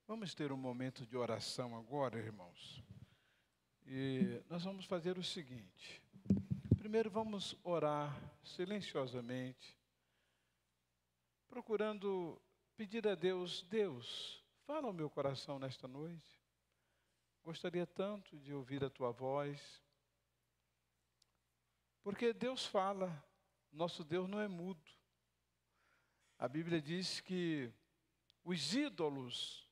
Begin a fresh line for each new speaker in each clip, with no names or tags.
Vamos ter um momento de oração agora, irmãos. E nós vamos fazer o seguinte. Primeiro vamos orar silenciosamente, procurando pedir a Deus, Deus, fala ao meu coração nesta noite. Gostaria tanto de ouvir a tua voz. Porque Deus fala, nosso Deus não é mudo. A Bíblia diz que os ídolos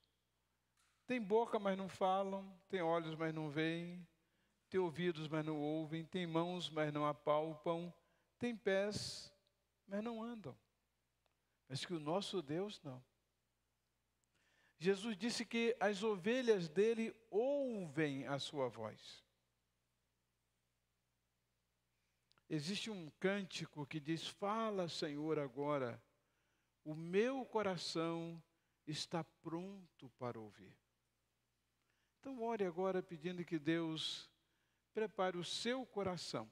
têm boca, mas não falam, têm olhos, mas não veem, têm ouvidos, mas não ouvem, têm mãos, mas não apalpam, têm pés, mas não andam. Mas que o nosso Deus não. Jesus disse que as ovelhas dele ouvem a sua voz. Existe um cântico que diz, fala, Senhor, agora, o meu coração está pronto para ouvir. Então, ore agora pedindo que Deus prepare o seu coração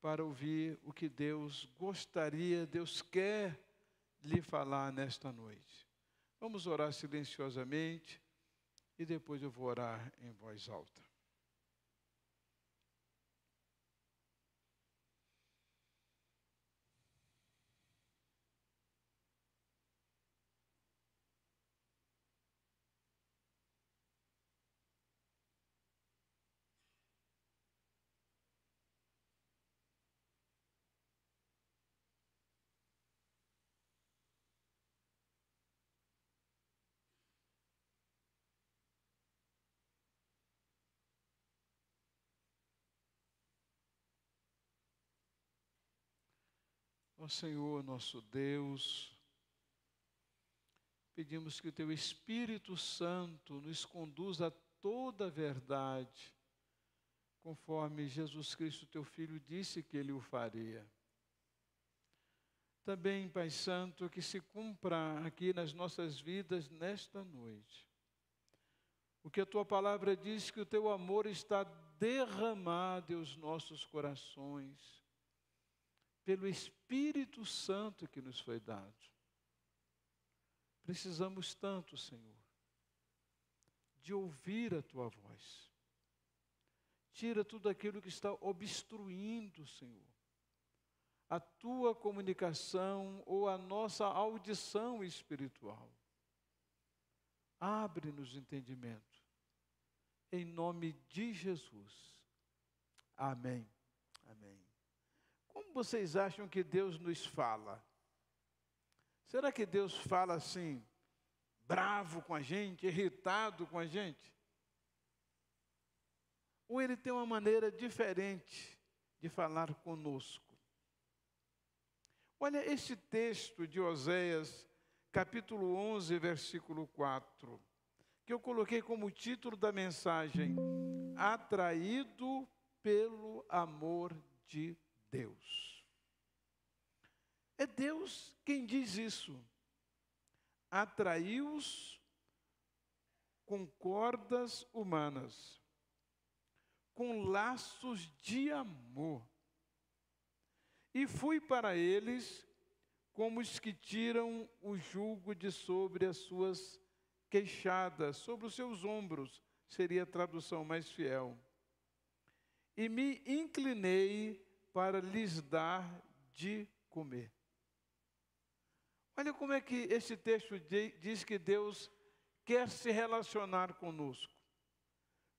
para ouvir o que Deus gostaria, Deus quer lhe falar nesta noite. Vamos orar silenciosamente e depois eu vou orar em voz alta. Ó Senhor, nosso Deus, pedimos que o Teu Espírito Santo nos conduza a toda a verdade, conforme Jesus Cristo, Teu Filho, disse que Ele o faria. Também, Pai Santo, que se cumpra aqui nas nossas vidas nesta noite. O que a Tua palavra diz, que o Teu amor está derramado em os nossos corações, pelo Espírito Santo que nos foi dado. Precisamos tanto, Senhor, de ouvir a Tua voz. Tira tudo aquilo que está obstruindo, Senhor, a Tua comunicação ou a nossa audição espiritual. Abre-nos o entendimento. Em nome de Jesus. Amém. Amém. Como vocês acham que Deus nos fala? Será que Deus fala assim, bravo com a gente, irritado com a gente? Ou Ele tem uma maneira diferente de falar conosco? Olha este texto de Oséias, capítulo 11, versículo 4, que eu coloquei como título da mensagem, Atraído pelo amor de Deus. É Deus quem diz isso. Atraiu-os com cordas humanas, com laços de amor. E fui para eles como os que tiram o jugo de sobre as suas queixadas, sobre os seus ombros, seria a tradução mais fiel. E me inclinei para lhes dar de comer. Olha como é que esse texto diz que Deus quer se relacionar conosco.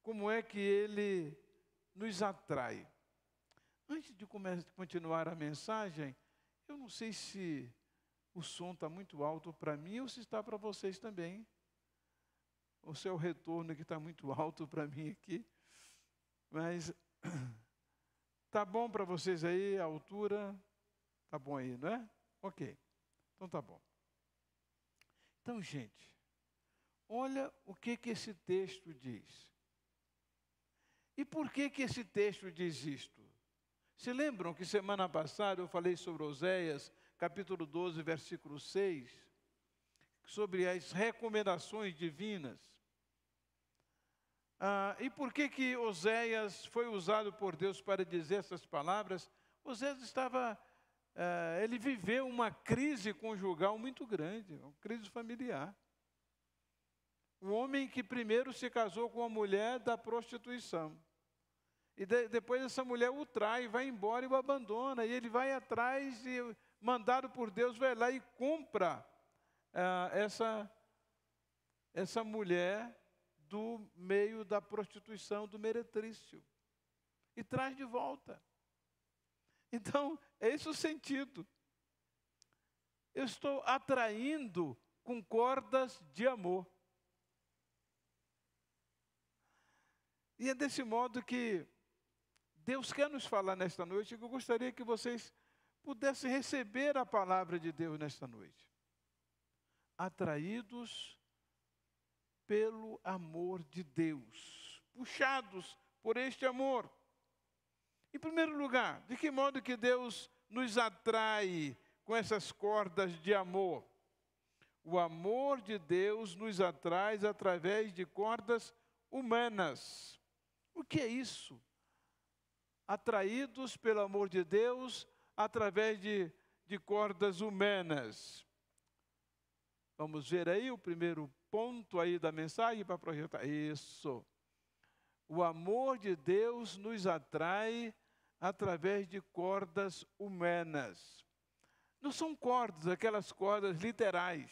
Como é que Ele nos atrai. Antes de continuar a mensagem, eu não sei se o som está muito alto para mim ou se está para vocês também. Ou se é o retorno que está muito alto para mim aqui. Mas tá bom para vocês aí, a altura? Tá bom aí, não é? Ok. Então tá bom. Então, gente, olha o que esse texto diz. E por que esse texto diz isto? Se lembram que semana passada eu falei sobre Oséias, capítulo 12, versículo 6, sobre as recomendações divinas. E por que Oséias foi usado por Deus para dizer essas palavras? Oséias ele viveu uma crise conjugal muito grande, uma crise familiar. Um homem que primeiro se casou com uma mulher da prostituição. E depois essa mulher o trai, vai embora e o abandona. E ele vai atrás e, mandado por Deus, vai lá e compra essa mulher do meio da prostituição, do meretrício. E traz de volta. Então, é esse o sentido. Eu estou atraindo com cordas de amor. E é desse modo que Deus quer nos falar nesta noite, que eu gostaria que vocês pudessem receber a palavra de Deus nesta noite. Atraídos pelo amor de Deus, puxados por este amor. Em primeiro lugar, de que modo que Deus nos atrai com essas cordas de amor? O amor de Deus nos atrai através de cordas humanas. O que é isso? Atraídos pelo amor de Deus através de cordas humanas. Vamos ver aí o primeiro ponto aí da mensagem para projetar. Isso. O amor de Deus nos atrai através de cordas humanas. Não são cordas, aquelas cordas literais.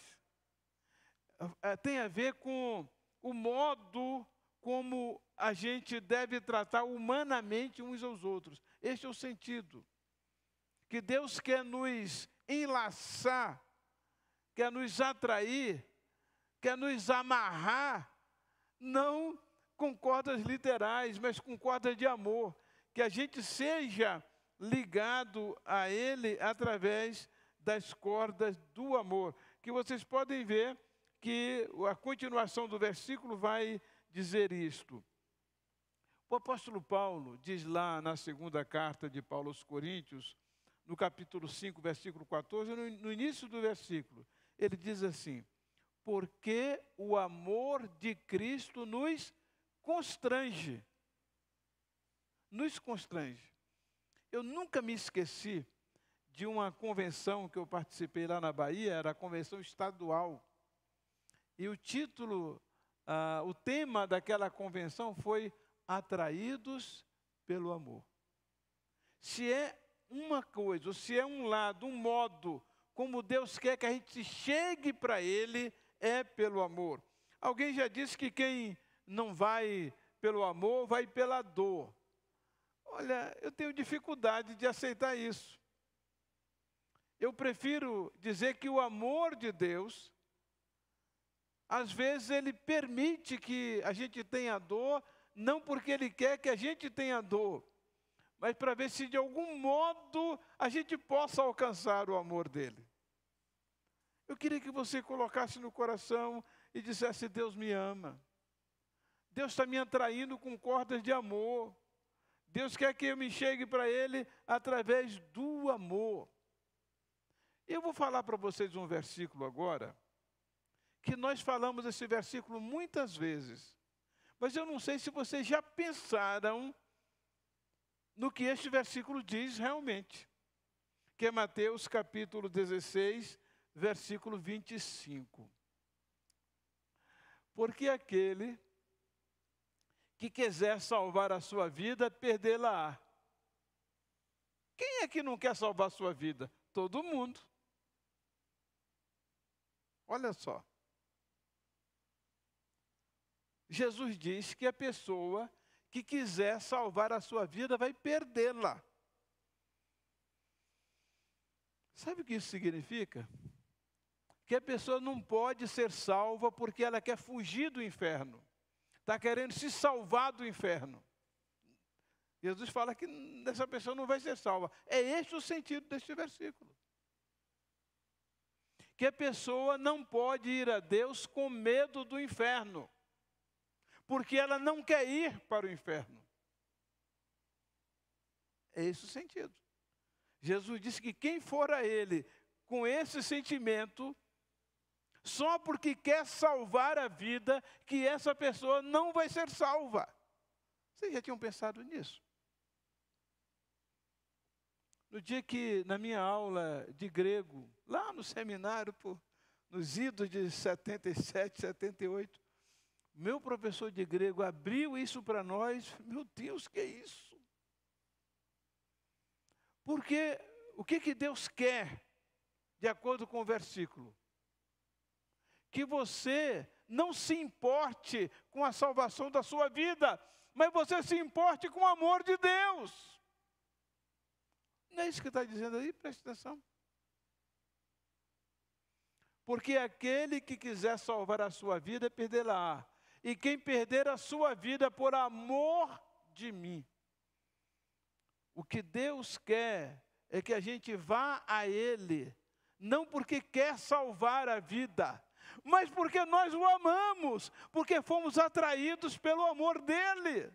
Tem a ver com o modo como a gente deve tratar humanamente uns aos outros. Este é o sentido. Que Deus quer nos enlaçar, quer nos atrair, quer nos amarrar, não com cordas literais, mas com cordas de amor. Que a gente seja ligado a Ele através das cordas do amor. Que vocês podem ver que a continuação do versículo vai dizer isto. O apóstolo Paulo diz lá na segunda carta de Paulo aos Coríntios, no capítulo 5, versículo 14, no início do versículo, ele diz assim: porque o amor de Cristo nos constrange. Nos constrange. Eu nunca me esqueci de uma convenção que eu participei lá na Bahia, era a convenção estadual. E o título, o tema daquela convenção foi Atraídos pelo Amor. Se é uma coisa, ou se é um lado, um modo, como Deus quer que a gente chegue para Ele, é pelo amor. Alguém já disse que quem não vai pelo amor, vai pela dor. Olha, eu tenho dificuldade de aceitar isso. Eu prefiro dizer que o amor de Deus, às vezes Ele permite que a gente tenha dor, não porque Ele quer que a gente tenha dor, mas para ver se de algum modo a gente possa alcançar o amor dEle. Eu queria que você colocasse no coração e dissesse: Deus me ama. Deus está me atraindo com cordas de amor. Deus quer que eu me chegue para Ele através do amor. Eu vou falar para vocês um versículo agora, que nós falamos esse versículo muitas vezes, mas eu não sei se vocês já pensaram no que este versículo diz realmente, que é Mateus capítulo 16, versículo 25. Porque aquele que quiser salvar a sua vida, perdê-la-á. Quem é que não quer salvar a sua vida? Todo mundo. Olha só. Jesus diz que a pessoa que quiser salvar a sua vida vai perdê-la. Sabe o que isso significa? Que a pessoa não pode ser salva porque ela quer fugir do inferno. Está querendo se salvar do inferno. Jesus fala que essa pessoa não vai ser salva. É este o sentido deste versículo. Que a pessoa não pode ir a Deus com medo do inferno, porque ela não quer ir para o inferno. É esse o sentido. Jesus disse que quem for a Ele com esse sentimento, só porque quer salvar a vida, que essa pessoa não vai ser salva. Vocês já tinham pensado nisso? No dia que, na minha aula de grego, lá no seminário, nos idos de 77, 78, Meu professor de grego abriu isso para nós. Meu Deus, que é isso? Porque o que Deus quer, de acordo com o versículo? Que você não se importe com a salvação da sua vida, mas você se importe com o amor de Deus. Não é isso que está dizendo aí? Preste atenção. Porque aquele que quiser salvar a sua vida, perdê-la. E quem perder a sua vida por amor de mim. O que Deus quer é que a gente vá a Ele, não porque quer salvar a vida, mas porque nós o amamos, porque fomos atraídos pelo amor dEle.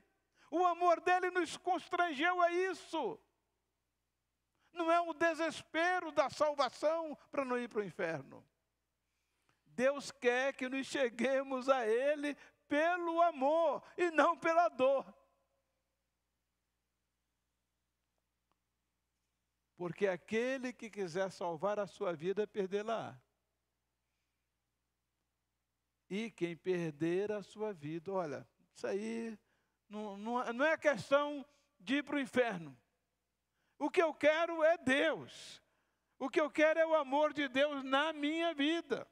O amor dEle nos constrangeu a isso. Não é o desespero da salvação para não ir para o inferno. Deus quer que nos cheguemos a Ele pelo amor e não pela dor. Porque aquele que quiser salvar a sua vida, perdê-la. E quem perder a sua vida, olha, isso aí não é questão de ir para o inferno. O que eu quero é Deus. O que eu quero é o amor de Deus na minha vida.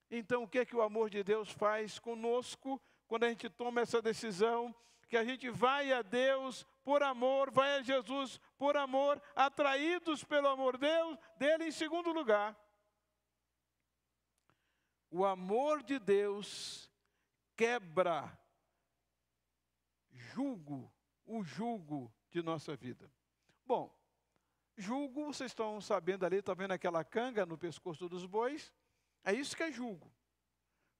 Então, o que é que o amor de Deus faz conosco quando a gente toma essa decisão? Que a gente vai a Deus por amor, vai a Jesus por amor, atraídos pelo amor dele em segundo lugar. O amor de Deus quebra o jugo de nossa vida. Bom, jugo, vocês estão sabendo ali, estão vendo aquela canga no pescoço dos bois? É isso que é jugo.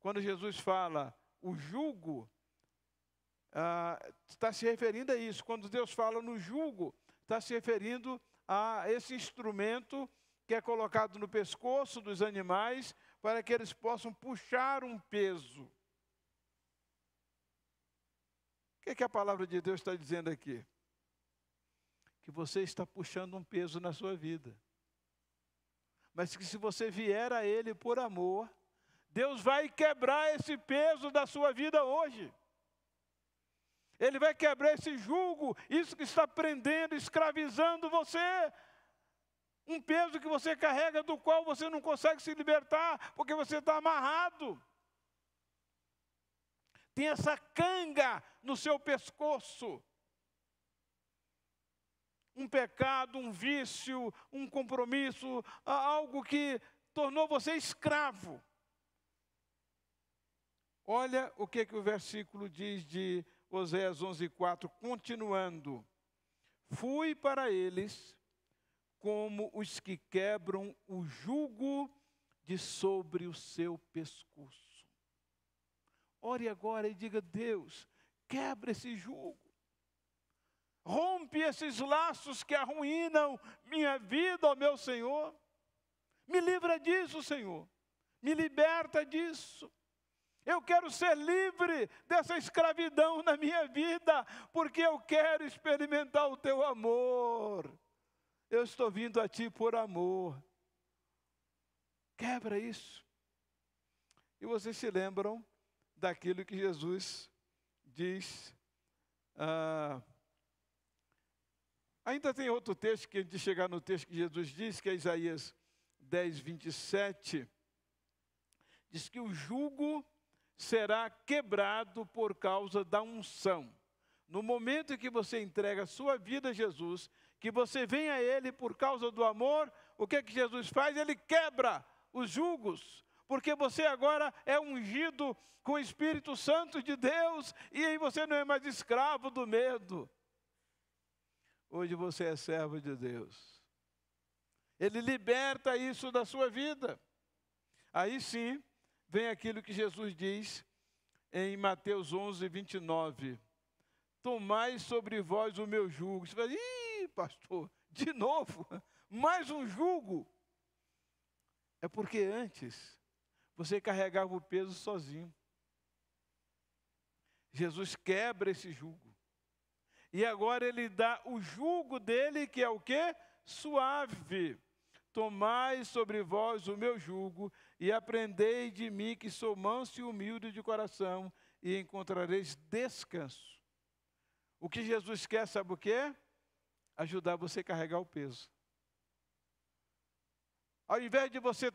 Quando Jesus fala o jugo, está se referindo a isso. Quando Deus fala no jugo, está se referindo a esse instrumento que é colocado no pescoço dos animais para que eles possam puxar um peso. O que a palavra de Deus está dizendo aqui? Que você está puxando um peso na sua vida. Mas que se você vier a Ele por amor, Deus vai quebrar esse peso da sua vida hoje. Ele vai quebrar esse jugo, isso que está prendendo, escravizando você. Um peso que você carrega, do qual você não consegue se libertar, porque você está amarrado. Tem essa canga no seu pescoço. Um pecado, um vício, um compromisso, algo que tornou você escravo. Olha o que o versículo diz de Oséias 11:4, continuando. Fui para eles como os que quebram o jugo de sobre o seu pescoço. Ore agora e diga: Deus, quebra esse jugo. Rompe esses laços que arruinam minha vida, ó meu Senhor. Me livra disso, Senhor. Me liberta disso. Eu quero ser livre dessa escravidão na minha vida, porque eu quero experimentar o teu amor. Eu estou vindo a ti por amor. Quebra isso. E vocês se lembram daquilo que Jesus diz. Ainda tem outro texto, que antes de chegar no texto que Jesus diz, que é Isaías 10:27, diz que o jugo será quebrado por causa da unção. No momento em que você entrega a sua vida a Jesus, que você vem a Ele por causa do amor, o que Jesus faz? Ele quebra os jugos, porque você agora é ungido com o Espírito Santo de Deus, e aí você não é mais escravo do medo. Hoje você é servo de Deus. Ele liberta isso da sua vida. Aí sim, vem aquilo que Jesus diz em Mateus 11:29. Tomai sobre vós o meu jugo. Você fala: ih, pastor, de novo, mais um jugo. É porque antes você carregava o peso sozinho. Jesus quebra esse jugo. E agora Ele dá o jugo dele, que é o quê? Suave. Tomai sobre vós o meu jugo e aprendei de mim, que sou manso e humilde de coração, e encontrareis descanso. O que Jesus quer, sabe o quê? Ajudar você a carregar o peso. Ao invés de você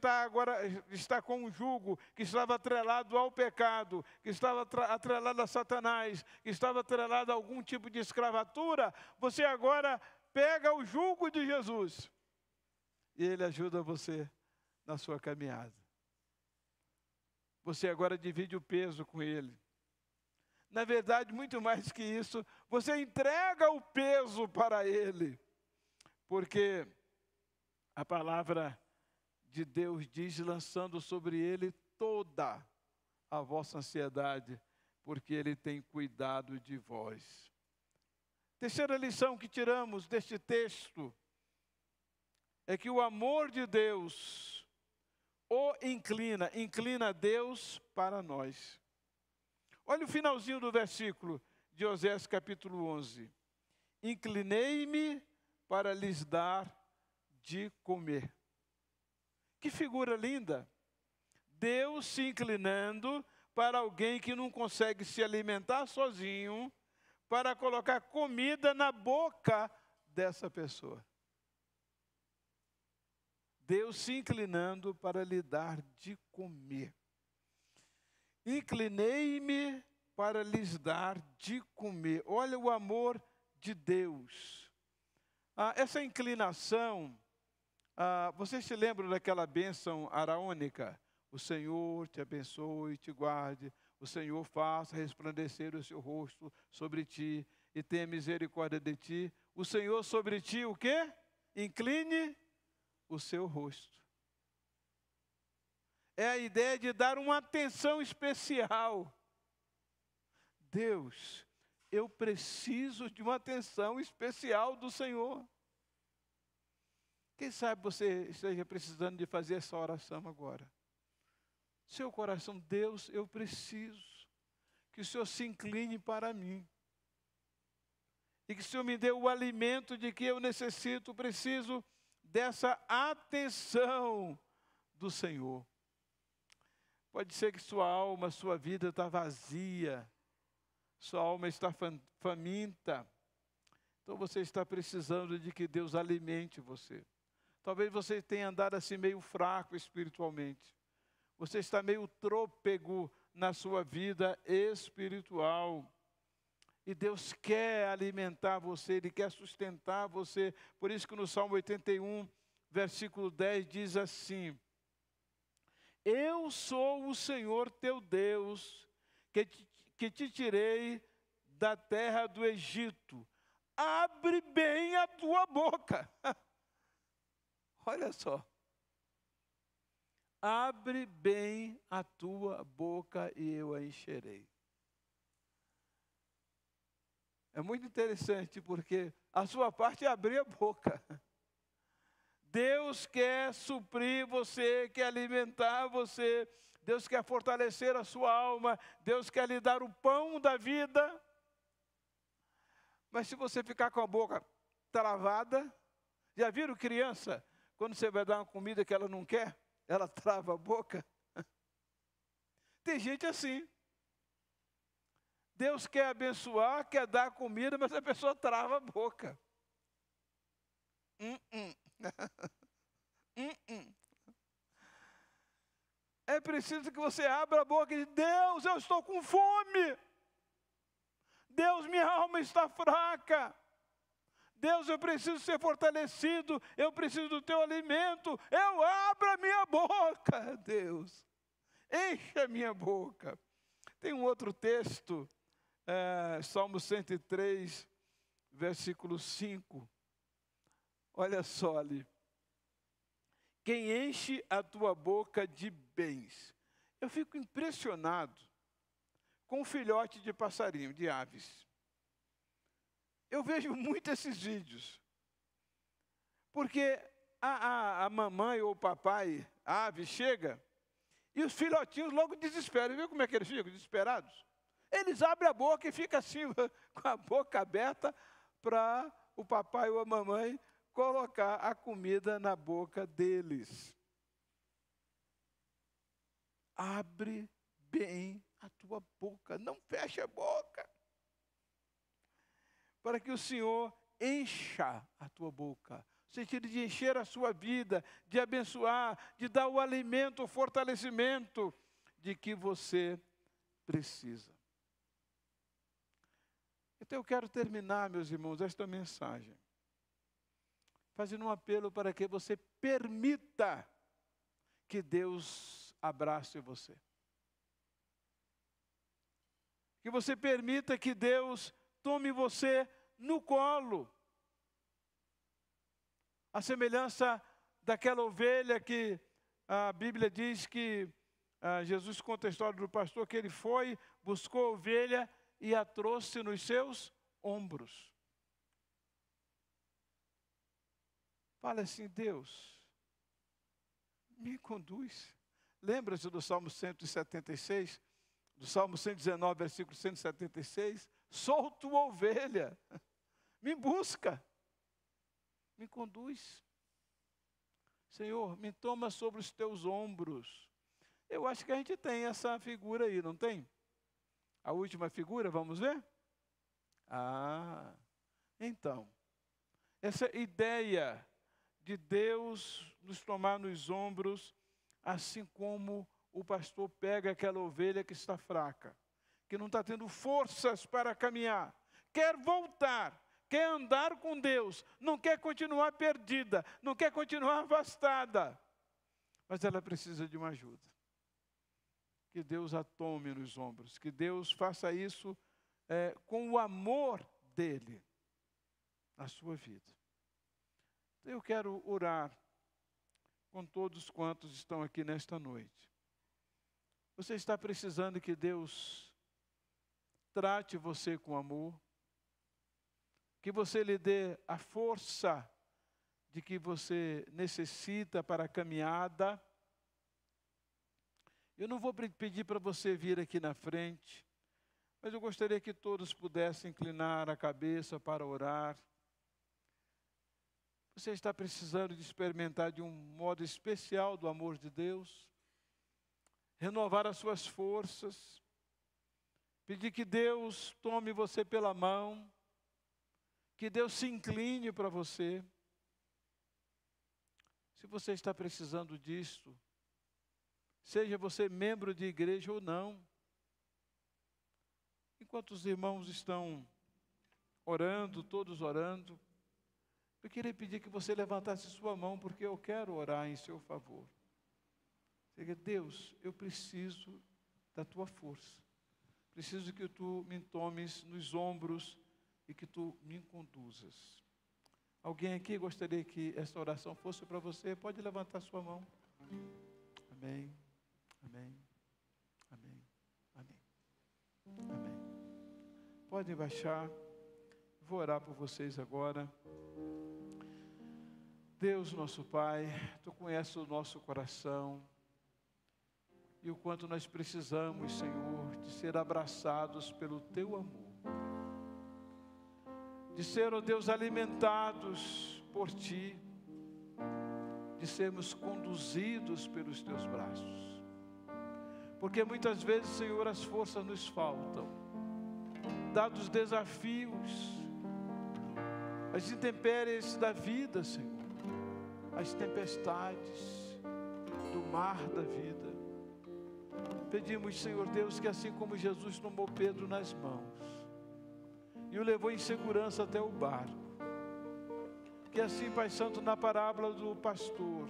estar com um jugo que estava atrelado ao pecado, que estava atrelado a Satanás, que estava atrelado a algum tipo de escravatura, você agora pega o jugo de Jesus e ele ajuda você na sua caminhada. Você agora divide o peso com ele. Na verdade, muito mais que isso, você entrega o peso para ele, porque a palavra de Deus diz, lançando sobre ele toda a vossa ansiedade, porque ele tem cuidado de vós. Terceira lição que tiramos deste texto é que o amor de Deus inclina Deus para nós. Olha o finalzinho do versículo de Oséias capítulo 11. Inclinei-me para lhes dar de comer. Que figura linda! Deus se inclinando para alguém que não consegue se alimentar sozinho, para colocar comida na boca dessa pessoa. Deus se inclinando para lhe dar de comer. Inclinei-me para lhes dar de comer. Olha o amor de Deus. Essa inclinação, vocês se lembram daquela bênção araônica? O Senhor te abençoe e te guarde. O Senhor faça resplandecer o seu rosto sobre ti e tenha misericórdia de ti. O Senhor sobre ti o quê? Incline o seu rosto. É a ideia de dar uma atenção especial. Deus, eu preciso de uma atenção especial do Senhor. Quem sabe você esteja precisando de fazer essa oração agora. Seu coração, Deus, eu preciso que o Senhor se incline para mim. E que o Senhor me dê o alimento de que eu necessito, preciso dessa atenção do Senhor. Pode ser que sua alma, sua vida está vazia, sua alma está faminta, então você está precisando de que Deus alimente você. Talvez você tenha andado assim meio fraco espiritualmente, você está meio trôpego na sua vida espiritual, e Deus quer alimentar você, Ele quer sustentar você. Por isso que no Salmo 81, versículo 10 diz assim: eu sou o Senhor teu Deus, que te tirei da terra do Egito. Abre bem a tua boca. Olha só. Abre bem a tua boca e eu a encherei. É muito interessante porque a sua parte é abrir a boca. Deus quer suprir você, quer alimentar você, Deus quer fortalecer a sua alma, Deus quer lhe dar o pão da vida. Mas se você ficar com a boca travada, já viram criança? Quando você vai dar uma comida que ela não quer, ela trava a boca. Tem gente assim. Deus quer abençoar, quer dar comida, mas a pessoa trava a boca. É preciso que você abra a boca e diga: Deus, eu estou com fome. Deus, minha alma está fraca. Deus, eu preciso ser fortalecido. Eu preciso do teu alimento. Eu abro a minha boca, Deus. Encha a minha boca. Tem um outro texto, Salmo 103, versículo 5. Olha só ali. Quem enche a tua boca de bens. Eu fico impressionado com o filhote de passarinho, de aves. Eu vejo muito esses vídeos. Porque a mamãe ou o papai, a ave, chega e os filhotinhos logo desesperam. Viu como é que eles ficam desesperados? Eles abrem a boca e ficam assim, com a boca aberta, para o papai ou a mamãe colocar a comida na boca deles. abre bem a tua boca, não feche a boca, para que o Senhor encha a tua boca, no sentido de encher a sua vida, de abençoar, de dar o alimento, o fortalecimento de que você precisa. Então eu quero terminar, meus irmãos, esta mensagem, fazendo um apelo para que você permita que Deus abrace você. Que você permita que Deus tome você no colo. A semelhança daquela ovelha que a Bíblia diz que Jesus conta a história do pastor, que ele foi, buscou a ovelha e a trouxe nos seus ombros. Fala assim: Deus, me conduz. Lembra-se do Salmo 176, do Salmo 119, versículo 176? Sou tua ovelha, me busca, me conduz. Senhor, me toma sobre os teus ombros. Eu acho que a gente tem essa figura aí, não tem? A última figura, vamos ver? Então, essa ideia de Deus nos tomar nos ombros, assim como o pastor pega aquela ovelha que está fraca, que não está tendo forças para caminhar, quer voltar, quer andar com Deus, não quer continuar perdida, não quer continuar afastada, mas ela precisa de uma ajuda. Que Deus a tome nos ombros, que Deus faça isso com o amor dele na sua vida. Então eu quero orar com todos quantos estão aqui nesta noite. Você está precisando que Deus trate você com amor, que você lhe dê a força de que você necessita para a caminhada. Eu não vou pedir para você vir aqui na frente, mas eu gostaria que todos pudessem inclinar a cabeça para orar. Você está precisando de experimentar de um modo especial do amor de Deus, renovar as suas forças, pedir que Deus tome você pela mão, que Deus se incline para você. Se você está precisando disto, seja você membro de igreja ou não, enquanto os irmãos estão orando, todos orando, eu queria pedir que você levantasse sua mão, porque eu quero orar em seu favor. Diga: Deus, eu preciso da tua força, preciso que tu me tomes nos ombros e que tu me conduzas. Alguém aqui gostaria que esta oração fosse para você? Pode levantar sua mão. Amém, amém, amém, amém, amém. Podem baixar, vou orar por vocês agora. Deus, nosso Pai, tu conheces o nosso coração e o quanto nós precisamos, Senhor, de ser abraçados pelo teu amor, de ser, ó Deus, alimentados por ti, de sermos conduzidos pelos teus braços, porque muitas vezes, Senhor, as forças nos faltam, dados os desafios, as intempéries da vida, Senhor, as tempestades do mar da vida. Pedimos, Senhor Deus, que assim como Jesus tomou Pedro nas mãos e o levou em segurança até o barco, que assim, Pai Santo, na parábola do pastor,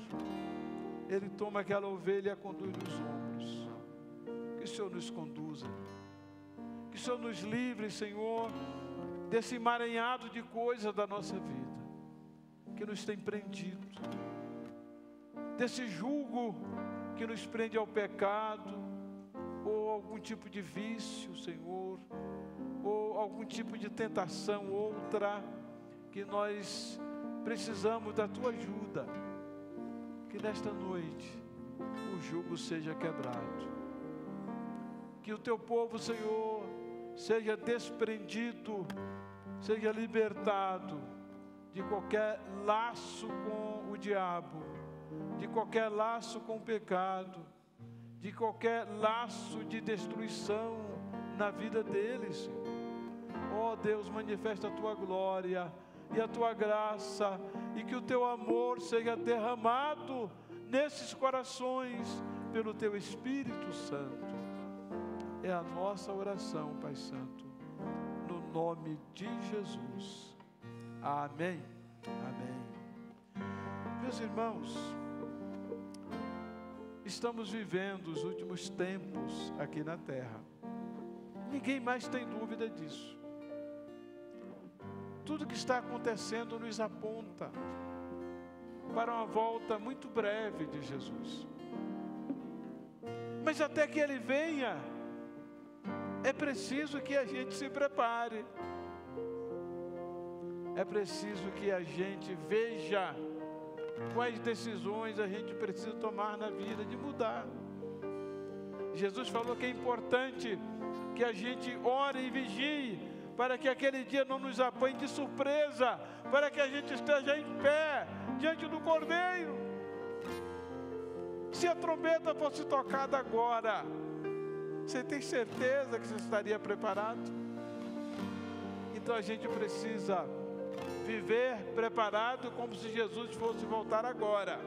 ele toma aquela ovelha e a conduz nos ombros. Que o Senhor nos conduza, que o Senhor nos livre, Senhor, desse emaranhado de coisas da nossa vida que nos tem prendido, desse jugo que nos prende ao pecado, ou algum tipo de vício, Senhor, ou algum tipo de tentação, outra, que nós precisamos da tua ajuda. Que nesta noite o jugo seja quebrado, que o teu povo, Senhor, seja desprendido, seja libertado de qualquer laço com o diabo, de qualquer laço com o pecado, de qualquer laço de destruição na vida deles. Ó Deus, manifesta a tua glória e a tua graça, e que o teu amor seja derramado nesses corações pelo teu Espírito Santo. É a nossa oração, Pai Santo, no nome de Jesus. Amém. Amém. Meus irmãos, estamos vivendo os últimos tempos aqui na terra. Ninguém mais tem dúvida disso. Tudo que está acontecendo nos aponta para uma volta muito breve de Jesus. Mas até que Ele venha, é preciso que a gente se prepare. É preciso que a gente veja quais decisões a gente precisa tomar na vida, de mudar. Jesus falou que é importante que a gente ore e vigie, para que aquele dia não nos apanhe de surpresa, para que a gente esteja em pé diante do Cordeiro. Se a trombeta fosse tocada agora, você tem certeza que você estaria preparado? Então a gente precisa viver preparado como se Jesus fosse voltar agora,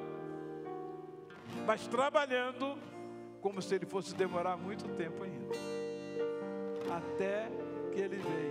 mas trabalhando como se Ele fosse demorar muito tempo ainda, até que Ele venha.